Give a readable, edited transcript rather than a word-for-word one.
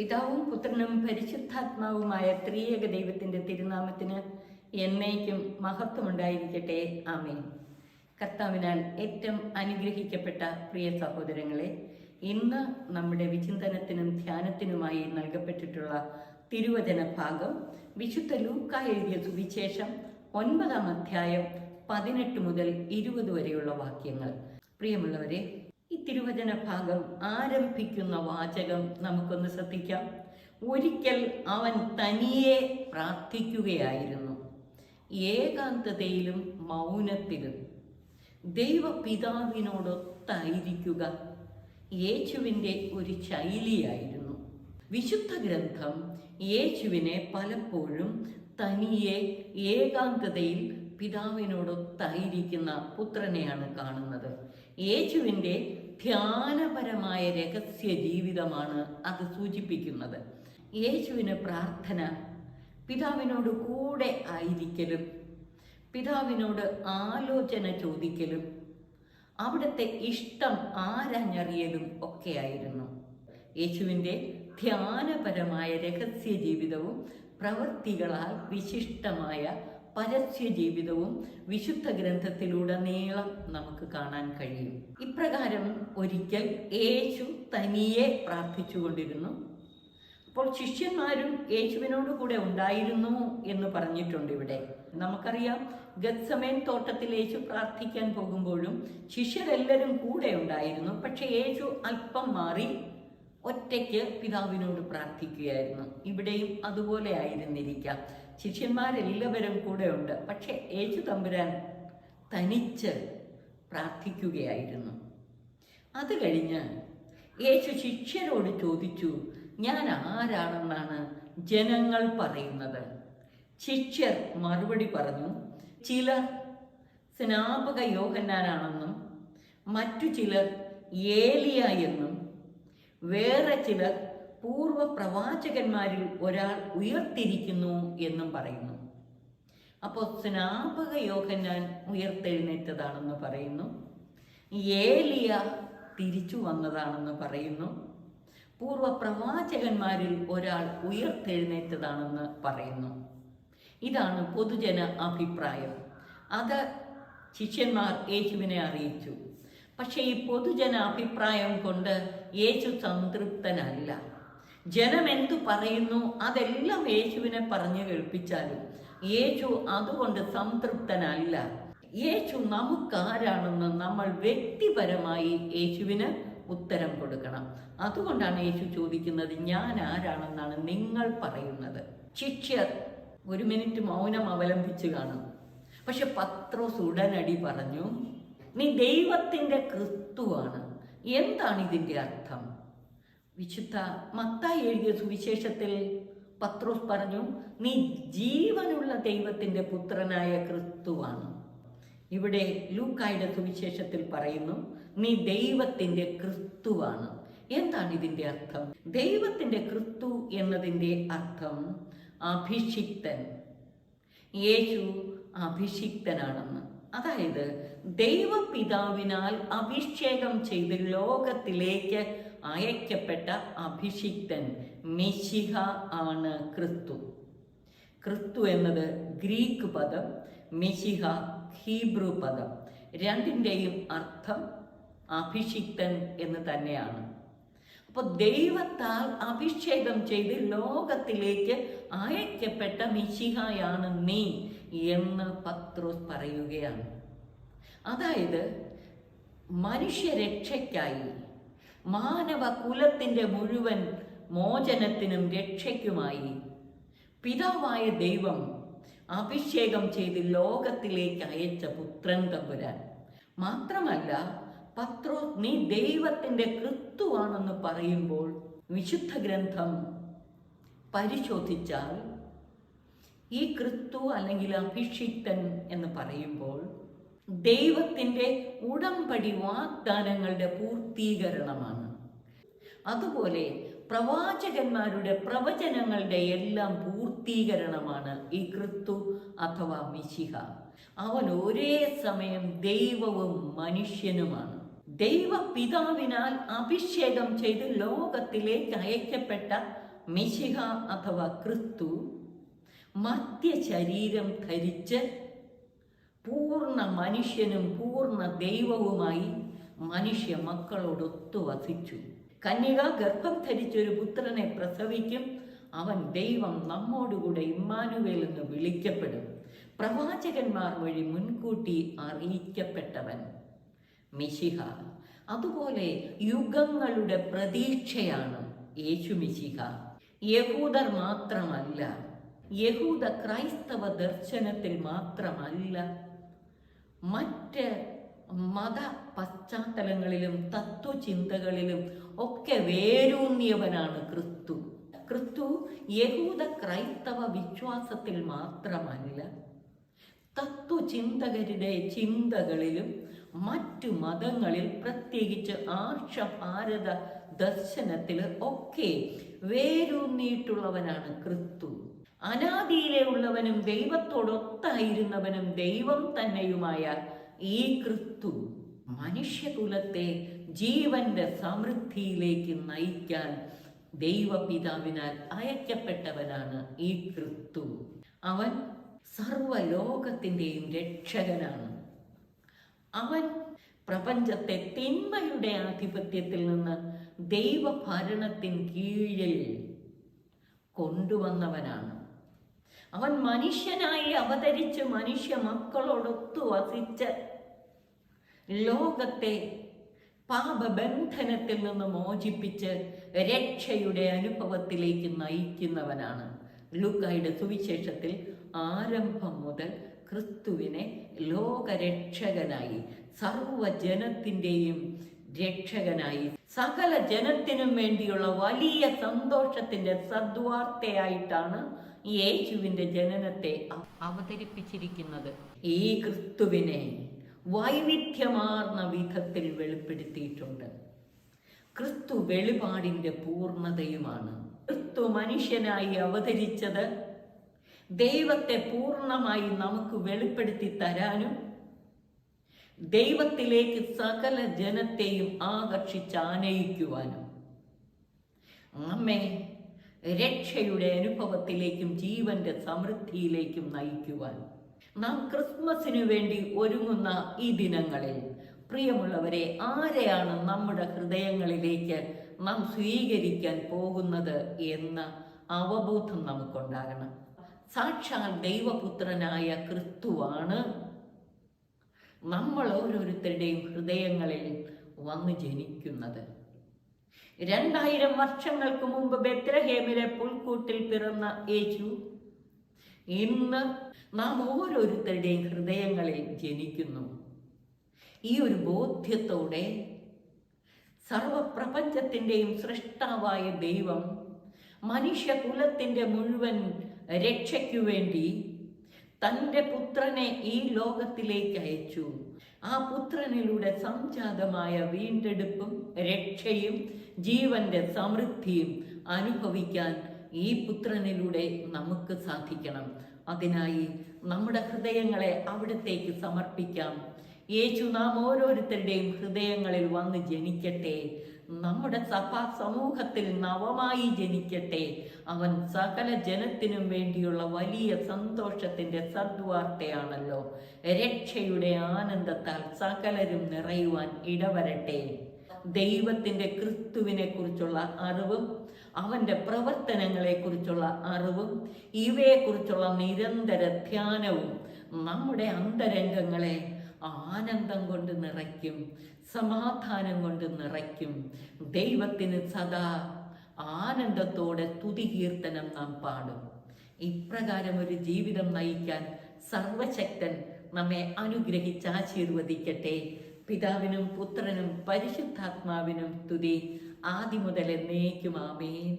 പിതാവും പുത്രനും പരിശുദ്ധാത്മാവുമായ ത്രിയേക ദൈവത്തിൻ്റെ തിരുനാമത്തിന് എന്നേക്കും മഹത്വമുണ്ടായിരിക്കട്ടെ. ആമേൻ. കർത്താവിനാൽ ഏറ്റവും അനുഗ്രഹിക്കപ്പെട്ട പ്രിയ സഹോദരങ്ങളെ, ഇന്ന് നമ്മുടെ വിചിന്തനത്തിനും ധ്യാനത്തിനുമായി നൽകപ്പെട്ടിട്ടുള്ള തിരുവചന ഭാഗം വിശുദ്ധ ലൂക്ക എഴുതിയ സുവിശേഷം 9-ാം അധ്യായം 18 മുതൽ 20 വരെയുള്ള വാക്യങ്ങൾ. പ്രിയമുള്ളവരെ, ഈ തിരുവചന ഭാഗം ആരംഭിക്കുന്ന വാചകം നമുക്കൊന്ന് ശ്രദ്ധിക്കാം. ഒരിക്കൽ അവൻ തനിയെ പ്രാർത്ഥിക്കുകയായിരുന്നു, ഏകാന്തതയിലും മൗനത്തിലും. ദൈവപിതാവിനോടൊത്തായിരിക്കുക യേശുവിൻ്റെ ഒരു ശൈലിയായിരുന്നു. വിശുദ്ധ ഗ്രന്ഥം യേശുവിനെ പലപ്പോഴും തനിയെ ഏകാന്തതയിൽ പിതാവിനോടൊത്തായിരിക്കുന്ന പുത്രനെയാണ് കാണുന്നത്. യേശുവിൻ്റെ ധ്യാനപരമായ രഹസ്യ ജീവിതമാണ് അത് സൂചിപ്പിക്കുന്നത്. യേശുവിന് പ്രാർത്ഥന പിതാവിനോട് കൂടെ ആയിരിക്കലും, പിതാവിനോട് ആലോചന ചോദിക്കലും, അവിടുത്തെ ഇഷ്ടം ആരാഞ്ഞറിയലും ഒക്കെയായിരുന്നു. യേശുവിൻ്റെ ധ്യാനപരമായ രഹസ്യ ജീവിതവും പ്രവൃത്തികളാൽ വിശിഷ്ടമായ പരസ്യ ജീവിതവും വിശുദ്ധ ഗ്രന്ഥത്തിലുടനീളം നമുക്ക് കാണാൻ കഴിയും. ഇപ്രകാരം ഒരിക്കൽ യേശു തനിയെ പ്രാർത്ഥിച്ചുകൊണ്ടിരുന്നു. അപ്പോൾ ശിഷ്യന്മാരും യേശുവിനോട് കൂടെ ഉണ്ടായിരുന്നു എന്ന് പറഞ്ഞിട്ടുണ്ട്. ഇവിടെ നമുക്കറിയാം, ഗത്സമേൻ തോട്ടത്തിൽ യേശു പ്രാർത്ഥിക്കാൻ പോകുമ്പോഴും ശിഷ്യരെല്ലാവരും കൂടെ ഉണ്ടായിരുന്നു. പക്ഷെ യേശു അല്പം മാറി ഒറ്റയ്ക്ക് പിതാവിനോട് പ്രാർത്ഥിക്കുകയായിരുന്നു. ഇവിടെയും അതുപോലെ ആയിരുന്നിരിക്കാം. ശിഷ്യന്മാരെല്ലാവരും കൂടെ ഉണ്ട്, പക്ഷെ യേശു തമ്പുരാൻ തനിച്ച് പ്രാർത്ഥിക്കുകയായിരുന്നു. അത് കഴിഞ്ഞ് യേശു ശിഷ്യരോട് ചോദിച്ചു, ഞാൻ ആരാണെന്നാണ് ജനങ്ങൾ പറയുന്നത്? ശിഷ്യർ മറുപടി പറഞ്ഞു, ചിലർ സ്നാപക യോഹന്നാനാണെന്നും മറ്റു ചിലർ ഏലിയ എന്നും വേറെ ചിലർ പൂർവ്വ പ്രവാചകന്മാരിൽ ഒരാൾ ഉയർത്തിരിക്കുന്നു എന്നും പറയുന്നു. അപ്പോൾ സ്നാപക യോഹന്നാൻ ഉയർത്തെഴുന്നേറ്റതാണെന്ന് പറയുന്നു, ഏലിയ തിരിച്ചു വന്നതാണെന്ന് പറയുന്നു, പൂർവ്വ പ്രവാചകന്മാരിൽ ഒരാൾ ഉയർത്തെഴുന്നേറ്റതാണെന്ന് പറയുന്നു. ഇതാണ് പൊതുജന അഭിപ്രായം. അത് ശിഷ്യന്മാർ യേശുവിനെ അറിയിച്ചു. പക്ഷേ ഈ പൊതുജന അഭിപ്രായം കൊണ്ട് യേശു സംതൃപ്തനല്ല. ജനം എന്തു പറയുന്നു അതെല്ലാം യേശുവിനെ പറഞ്ഞു കേൾപ്പിച്ചാലും യേശു അതുകൊണ്ട് സംതൃപ്തനല്ല. യേശു നമുക്കാരാണെന്ന് നമ്മൾ വ്യക്തിപരമായി യേശുവിന് ഉത്തരം കൊടുക്കണം. അതുകൊണ്ടാണ് യേശു ചോദിക്കുന്നത്, ഞാൻ ആരാണെന്നാണ് നിങ്ങൾ പറയുന്നത്? ശിഷ്യർ ഒരു മിനിറ്റ് മൗനം അവലംബിച്ചു കാണും. പക്ഷെ പത്രോസ് ഉടനടി പറഞ്ഞു, നീ ദൈവത്തിൻ്റെ ക്രിസ്തുവാണ്. എന്താണ് ഇതിൻ്റെ അർത്ഥം? വിശുദ്ധ മത്തായി എഴുതിയ സുവിശേഷത്തിൽ പത്രോസ് പറഞ്ഞു, നീ ജീവനുള്ള ദൈവത്തിൻ്റെ പുത്രനായ ക്രിസ്തുവാണ്. ഇവിടെ ലൂക്കായുടെ സുവിശേഷത്തിൽ പറയുന്നു, നീ ദൈവത്തിൻ്റെ ക്രിസ്തുവാണ്. എന്താണ് ഇതിൻ്റെ അർത്ഥം? ദൈവത്തിൻ്റെ ക്രിസ്തു എന്നതിൻ്റെ അർത്ഥം അഭിഷിക്തൻ. യേശു അഭിഷിക്തനാണെന്ന്. അതായത് ദൈവപിതാവിനാൽ അഭിഷേകം ചെയ്ത് ലോകത്തിലേക്ക് അയക്കപ്പെട്ട അഭിഷിക്തൻ മിശിഹ ആണ് ക്രിസ്തു. ക്രിസ്തു എന്നത് ഗ്രീക്ക് പദം, മിശിഹ ഹീബ്രു പദം. രണ്ടിൻ്റെയും അർത്ഥം അഭിഷിക്തൻ എന്ന് തന്നെയാണ്. അപ്പോൾ ദൈവത്താൽ അഭിഷേകം ചെയ്ത് ലോകത്തിലേക്ക് അയക്കപ്പെട്ട മിശിഹയാണ് നീ എന്ന് പത്രോസ് പറയുകയാണ്. അതായത് മനുഷ്യരക്ഷയ്ക്കായി, മാനവ കുലത്തിൻ്റെ മുഴുവൻ മോചനത്തിനും രക്ഷയ്ക്കുമായി പിതാവായ ദൈവം അഭിഷേകം ചെയ്ത് ലോകത്തിലേക്ക് അയച്ച പുത്രൻ തമ്പുരാൻ. മാത്രമല്ല, പത്രോസ് നീ ദൈവത്തിൻ്റെ ക്രിസ്തുവാണെന്ന് പറയുമ്പോൾ വിശുദ്ധ ഗ്രന്ഥം പരിശോധിച്ചാൽ ഈ ക്രിസ്തു അല്ലെങ്കിൽ അഭിഷിക്തൻ എന്ന് പറയുമ്പോൾ ദൈവത്തിൻ്റെ ഉടമ്പടി വാഗ്ദാനങ്ങളുടെ പൂർത്തീകരണമാണ്. അതുപോലെ പ്രവാചകന്മാരുടെ പ്രവചനങ്ങളുടെ എല്ലാം പൂർത്തീകരണമാണ് ഈ ക്രിസ്തു അഥവാ മിശിഹ. അവൻ ഒരേ സമയം ദൈവവും മനുഷ്യനുമാണ്. ദൈവപിതാവിനാൽ അഭിഷേകം ചെയ്ത് ലോകത്തിലേക്ക് അയക്കപ്പെട്ട മിശിഹ അഥവാ ക്രിസ്തു മധ്യശരീരം ധരിച്ച് പൂർണ്ണ മനുഷ്യനും പൂർണ്ണ ദൈവവുമായി മനുഷ്യ മക്കളോടൊത്തു വസിച്ചു. കന്യക ഗർഭം ധരിച്ചൊരു പുത്രനെ പ്രസവിക്കും. അവൻ ദൈവം നമ്മോടുകൂടെ ഇമ്മാനുവേൽ എന്ന് വിളിക്കപ്പെടും. പ്രവാചകന്മാർ വഴി മുൻകൂട്ടി അറിയിക്കപ്പെട്ടവൻ മിശിഹ. അതുപോലെ യുഗങ്ങളുടെ പ്രതീക്ഷയാണ് യേശു മിശിഹ. യഹൂദർ മാത്രമല്ല, യഹൂദ ക്രൈസ്തവ ദർശനത്തിൽ മാത്രമല്ല, മറ്റ് മത പശ്ചാത്തലങ്ങളിലും തത്വചിന്തകളിലും ഒക്കെ വേരൂന്നിയവനാണ് ക്രിസ്തു. ക്രിസ്തു യഹൂദ ക്രൈസ്തവ വിശ്വാസത്തിൽ മാത്രമല്ല, തത്വചിന്തകരുടെ ചിന്തകളിലും മറ്റു മതങ്ങളിൽ, പ്രത്യേകിച്ച് ആർഷഭാരത ദർശനത്തിൽ ഒക്കെ വേരൂന്നിയിട്ടുള്ളവനാണ് ക്രിസ്തു. അനാദിയിലെ ഉള്ളവനും ദൈവത്തോടൊത്തായിരുന്നവനും ദൈവം തന്നെയുമായ ഈ ക്രിസ്തു മനുഷ്യകുലത്തെ ജീവന്റെ സമൃദ്ധിയിലേക്ക് നയിക്കാൻ ദൈവപിതാവിനാൽ അയക്കപ്പെട്ടവനാണ് ഈ ക്രിസ്തു. അവൻ സർവലോകത്തിൻ്റെയും രക്ഷകനാണ്. അവൻ പ്രപഞ്ചത്തെ തിന്മയുടെ ആധിപത്യത്തിൽ നിന്ന് ദൈവഭരണത്തിൻ കീഴിൽ കൊണ്ടുവന്നവനാണ്. അവൻ മനുഷ്യനായി അവതരിച്ച് മനുഷ്യ മക്കളോടൊത്തു വസിച്ച് ലോകത്തെ പാപബന്ധനത്തിൽ നിന്ന് മോചിപ്പിച്ച് രക്ഷയുടെ അനുഭവത്തിലേക്ക് നയിക്കുന്നവനാണ്. ലൂക്കായുടെ സുവിശേഷത്തിൽ ആരംഭം മുതൽ ക്രിസ്തുവിനെ ലോകരക്ഷകനായി, സർവജനത്തിൻ്റെയും രക്ഷകനായി, സകല ജനത്തിനും വേണ്ടിയുള്ള വലിയ സന്തോഷത്തിന്റെ സദ്വാർത്തയായിട്ടാണ് യേശുവിന്റെ ജനനത്തെ അവതരിപ്പിച്ചിരിക്കുന്നത്. ഈ ക്രിസ്തുവിനെ വൈവിധ്യമാർന്ന വിധത്തിൽ വെളിപ്പെടുത്തിയിട്ടുണ്ട്. ക്രിസ്തു വെളിപാടിന്റെ പൂർണ്ണതയുമാണ്. ക്രിസ്തു മനുഷ്യനായി അവതരിച്ചത് ദൈവത്തെ പൂർണ്ണമായി നമുക്ക് വെളിപ്പെടുത്തി തരാനും ദൈവത്തിലേക്ക് സകല ജനത്തെയും ആകർഷിച്ചാനയിക്കുവാനും നമ്മെ രക്ഷയുടെ അനുഭവത്തിലേക്കും ജീവന്റെ സമൃദ്ധിയിലേക്കും നയിക്കുവാൻ. നാം ക്രിസ്മസിനു വേണ്ടി ഒരുങ്ങുന്ന ഈ ദിനങ്ങളിൽ പ്രിയമുള്ളവരെ, ആരെയാണ് നമ്മുടെ ഹൃദയങ്ങളിലേക്ക് നാം സ്വീകരിക്കാൻ പോകുന്നത് എന്ന അവബോധം നമുക്കുണ്ടാകണം. സാക്ഷാൽ ദൈവപുത്രനായ ക്രിസ്തുവാണ് നമ്മൾ ഓരോരുത്തരുടെയും ഹൃദയങ്ങളിൽ വന്നു ജനിക്കുന്നത്. 2000 വർഷങ്ങൾക്ക് മുമ്പ് ബെത്ലഹേമിലെ പുൽക്കൂട്ടിൽ പിറന്ന യേശു ഇന്ന് നാം ഓരോരുത്തരുടെയും ഹൃദയങ്ങളിൽ ജനിക്കുന്നു. ഈ ഒരു ബോധ്യത്തോടെ സർവപ്രപഞ്ചത്തിൻ്റെയും സൃഷ്ടാവായ ദൈവം മനുഷ്യകുലത്തിൻ്റെ മുഴുവൻ രക്ഷയ്ക്കു വേണ്ടി തൻ്റെ പുത്രനെ ഈ ലോകത്തിലേക്ക് അയച്ചു. ആ പുത്രനിലൂടെ സംജാതമായ വീണ്ടെടുപ്പും രക്ഷയും ജീവന്റെ സമൃദ്ധിയും അനുഭവിക്കാൻ ഈ പുത്രനിലൂടെ നമുക്ക് സാധിക്കണം. അതിനായി നമ്മുടെ ഹൃദയങ്ങളെ അവിടത്തേക്ക് സമർപ്പിക്കാം. യേശു നാം ഓരോരുത്തരുടെയും ഹൃദയങ്ങളിൽ വന്ന് ജനിക്കട്ടെ. നമ്മുടെ സഭാ സമൂഹത്തിൽ നവമായി ജനിക്കട്ടെ. അവൻ സകല ജനത്തിനും വേണ്ടിയുള്ള വലിയ സന്തോഷത്തിന്റെ സദ്വാർത്തയാണല്ലോ. രക്ഷയുടെ ആനന്ദത്താൽ സകലരും നിറയുവാൻ ഇടവരട്ടെ. ദൈവത്തിന്റെ ക്രിസ്തുവിനെ കുറിച്ചുള്ള അറിവും അവന്റെ പ്രവർത്തനങ്ങളെ കുറിച്ചുള്ള അറിവും ഇവയെക്കുറിച്ചുള്ള നിരന്തര ധ്യാനവും നമ്മുടെ അന്തരംഗങ്ങളെ ആനന്ദം കൊണ്ട് നിറയ്ക്കും, സമാധാനം കൊണ്ട് നിറയ്ക്കും. ദൈവത്തിന് സദാ ആനന്ദത്തോടെ സ്തുതികീർത്തനം നാം പാടും. ഇപ്രകാരം ഒരു ജീവിതം നയിക്കാൻ സർവശക്തൻ നമ്മെ അനുഗ്രഹിച്ച് ആശീർവദിക്കട്ടെ. പിതാവിനും പുത്രനും പരിശുദ്ധാത്മാവിനും സ്തുതി, ആദിമുതൽ എന്നേക്കും. ആമേൻ.